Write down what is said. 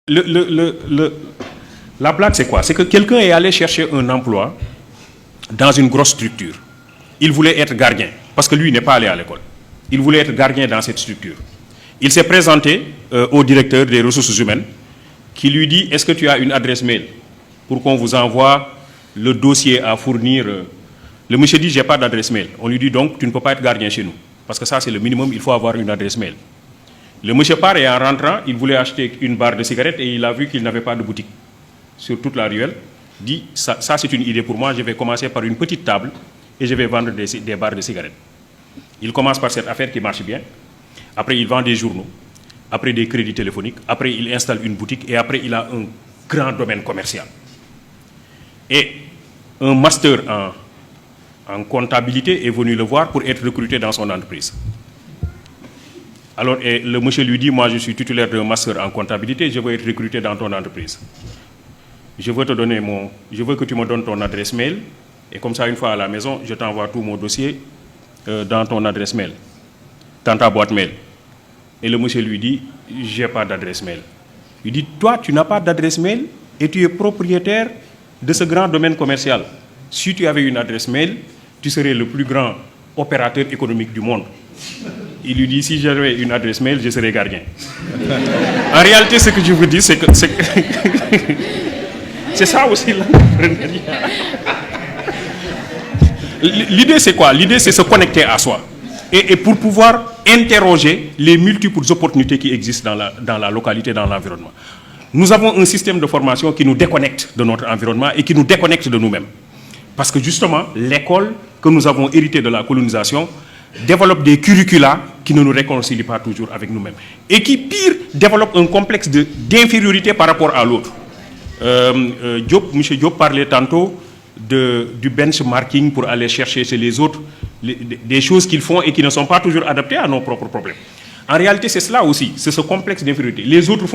La blague, c'est quoi? C'est que quelqu'un est allé chercher un emploi dans une grosse structure. Il voulait être gardien, parce que lui n'est pas allé à l'école. Il voulait être gardien dans cette structure. Il s'est présenté au directeur des ressources humaines, qui lui dit: est-ce que tu as une adresse mail pour qu'on vous envoie le dossier à fournir? Le monsieur dit: j'ai pas d'adresse mail. On lui dit: donc tu ne peux pas être gardien chez nous, parce que ça c'est le minimum, il faut avoir une adresse mail. Le monsieur part et en rentrant, il voulait acheter une barre de cigarettes et il a vu qu'il n'avait pas de boutique sur toute la ruelle. Dit: ça c'est une idée pour moi, je vais commencer par une petite table et je vais vendre des barres de cigarettes. Il commence par cette affaire qui marche bien. Après, il vend des journaux, après des crédits téléphoniques, après il installe une boutique et après il a un grand domaine commercial. Et un master en comptabilité est venu le voir pour être recruté dans son entreprise. Alors, et le monsieur lui dit: moi je suis titulaire d'un master en comptabilité, je veux être recruté dans ton entreprise. Je veux que tu me donnes ton adresse mail, et comme ça, une fois à la maison, je t'envoie tout mon dossier dans ton adresse mail, dans ta boîte mail. Et le monsieur lui dit: j'ai pas d'adresse mail. Il dit: toi, tu n'as pas d'adresse mail et tu es propriétaire de ce grand domaine commercial. Si tu avais une adresse mail, tu serais le plus grand opérateur économique du monde. Il lui dit: si j'avais une adresse mail, je serais gardien. En réalité, ce que je vous dis, c'est que c'est ça aussi l'entrepreneuriat. L'idée, c'est quoi? L'idée, c'est se connecter à soi. Et pour pouvoir interroger les multiples opportunités qui existent dans la localité, dans l'environnement. Nous avons un système de formation qui nous déconnecte de notre environnement et qui nous déconnecte de nous-mêmes. Parce que justement, l'école que nous avons héritée de la colonisation développe des curricula qui ne nous réconcilient pas toujours avec nous-mêmes. Et qui, pire, développe un complexe d'infériorité par rapport à l'autre. M. Diop parlait tantôt du benchmarking pour aller chercher chez les autres des choses qu'ils font et qui ne sont pas toujours adaptées à nos propres problèmes. En réalité, c'est cela aussi, c'est ce complexe d'infériorité. Les autres font